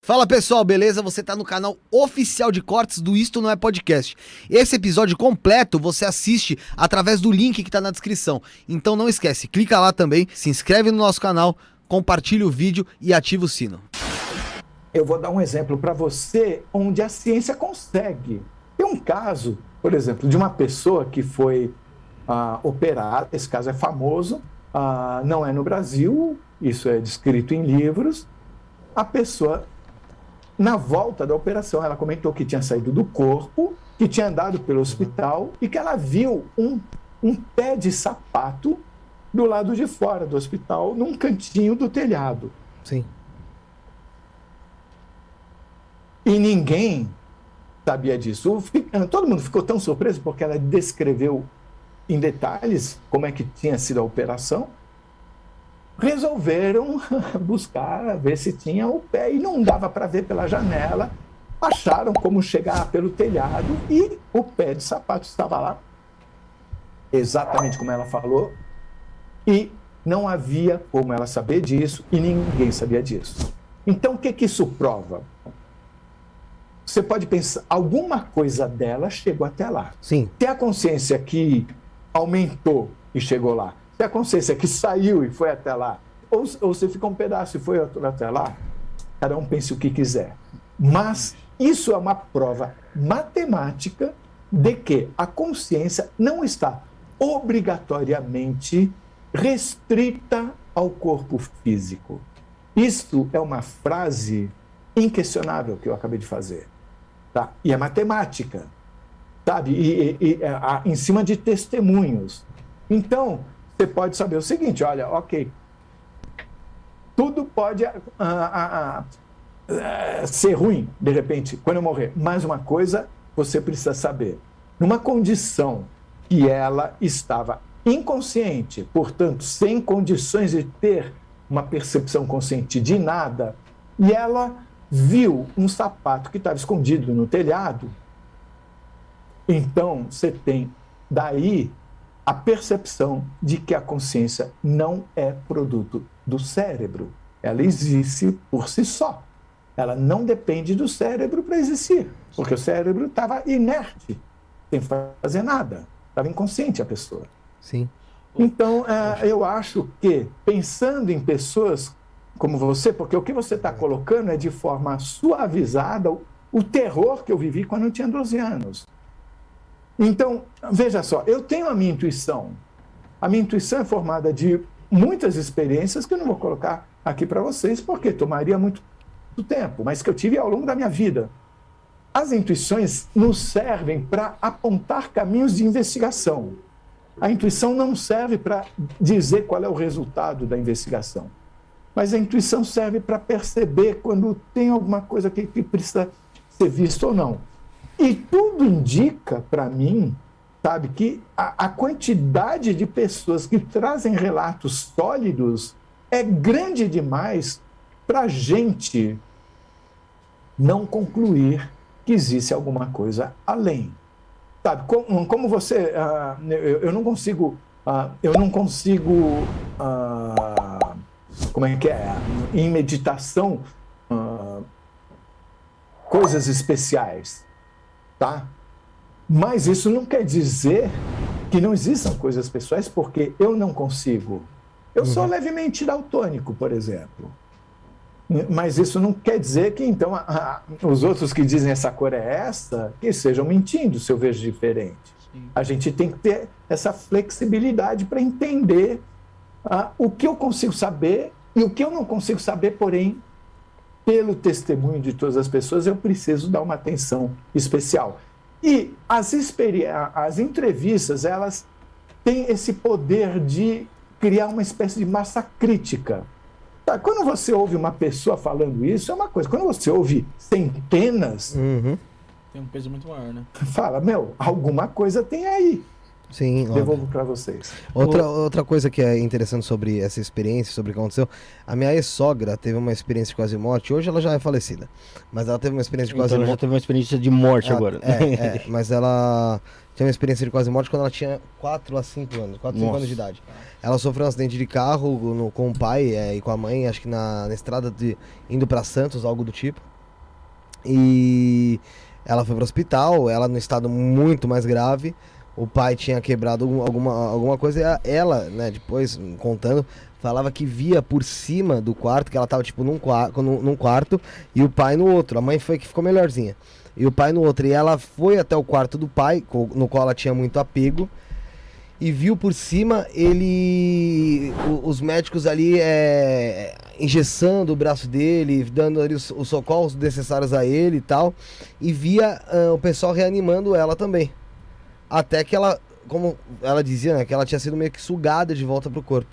Fala pessoal, beleza? Você tá no canal oficial de cortes do Isto Não É Podcast. Esse episódio completo você assiste através do link que tá na descrição. Então não esquece, clica lá também, se inscreve no nosso canal, compartilha o vídeo e ativa o sino. Eu vou dar um exemplo para você onde a ciência consegue. Tem um caso, por exemplo, de uma pessoa que foi operada, esse caso é famoso, não é no Brasil, isso é descrito em livros. A pessoa, na volta da operação, ela comentou que tinha saído do corpo, que tinha andado pelo hospital e que ela viu um pé de sapato do lado de fora do hospital, num cantinho do telhado. Sim. E ninguém sabia disso. Todo mundo ficou tão surpreso porque ela descreveu em detalhes como é que tinha sido a operação. Resolveram buscar, ver se tinha o pé e não dava para ver pela janela. Acharam como chegar pelo telhado e o pé de sapato estava lá, exatamente como ela falou, e não havia como ela saber disso e ninguém sabia disso. Então, o que isso prova? Você pode pensar, alguma coisa dela chegou até lá. Sim. Se a consciência que aumentou e chegou lá, se a consciência que saiu e foi até lá, ou você ficou um pedaço e foi até lá, cada um pense o que quiser. Mas isso é uma prova matemática de que a consciência não está obrigatoriamente restrita ao corpo físico. Isto é uma frase inquestionável que eu acabei de fazer. Tá? E é matemática, sabe? Em cima de testemunhos. Então, você pode saber o seguinte, olha, ok, tudo pode ser ruim, de repente, quando eu morrer. Mas uma coisa você precisa saber. Numa condição que ela estava inconsciente, portanto, sem condições de ter uma percepção consciente de nada, e ela viu um sapato que estava escondido no telhado, então você tem daí a percepção de que a consciência não é produto do cérebro. Ela existe por si só. Ela não depende do cérebro para existir, porque o cérebro estava inerte, sem fazer nada. Estava inconsciente a pessoa. Sim. Então, eu acho que, pensando em pessoas como você, porque o que você está colocando é de forma suavizada o terror que eu vivi quando eu tinha 12 anos. Então, veja só, eu tenho a minha intuição. A minha intuição é formada de muitas experiências que eu não vou colocar aqui para vocês, porque tomaria muito tempo, mas que eu tive ao longo da minha vida. As intuições nos servem para apontar caminhos de investigação. A intuição não serve para dizer qual é o resultado da investigação, mas a intuição serve para perceber quando tem alguma coisa que precisa ser visto ou não. E tudo indica para mim, sabe, que a quantidade de pessoas que trazem relatos sólidos é grande demais para a gente não concluir que existe alguma coisa além. Sabe, como você... eu não consigo... como é que é? Em meditação, coisas especiais. Tá? Mas isso não quer dizer que não existam coisas pessoais, porque eu não consigo. Eu sou levemente daltônico, por exemplo. Mas isso não quer dizer que, então, os outros que dizem essa cor é essa, que estejam mentindo se eu vejo diferente. Sim. A gente tem que ter essa flexibilidade para entender o que eu consigo saber e o que eu não consigo saber, porém, pelo testemunho de todas as pessoas, eu preciso dar uma atenção especial. E as entrevistas, elas têm esse poder de criar uma espécie de massa crítica. Tá? Quando você ouve uma pessoa falando isso, é uma coisa. Quando você ouve centenas, tem um peso muito maior, né? Fala, alguma coisa tem aí. Sim, devolvo para vocês. Outra coisa que é interessante sobre essa experiência, sobre o que aconteceu, a minha ex-sogra teve uma experiência de quase morte, hoje ela já é falecida, mas ela teve uma experiência de quase morte. Ela já teve uma experiência de morte agora. Mas ela tinha uma experiência de quase morte quando ela tinha 4 a 5 anos, 4 a 5 anos de idade. Ela sofreu um acidente de carro com o pai e com a mãe, acho que na estrada indo para Santos, algo do tipo. E ela foi pro hospital, ela no estado muito mais grave. O pai tinha quebrado alguma coisa. E ela, né, depois contando, falava que via por cima do quarto, que ela tava tipo num quarto e o pai no outro. A mãe foi que ficou melhorzinha. E o pai no outro. E ela foi até o quarto do pai, no qual ela tinha muito apego. E viu por cima os médicos ali engessando o braço dele, dando ali os socorros necessários a ele e tal. E via o pessoal reanimando ela também. Até que ela, como ela dizia, né, que ela tinha sido meio que sugada de volta pro corpo.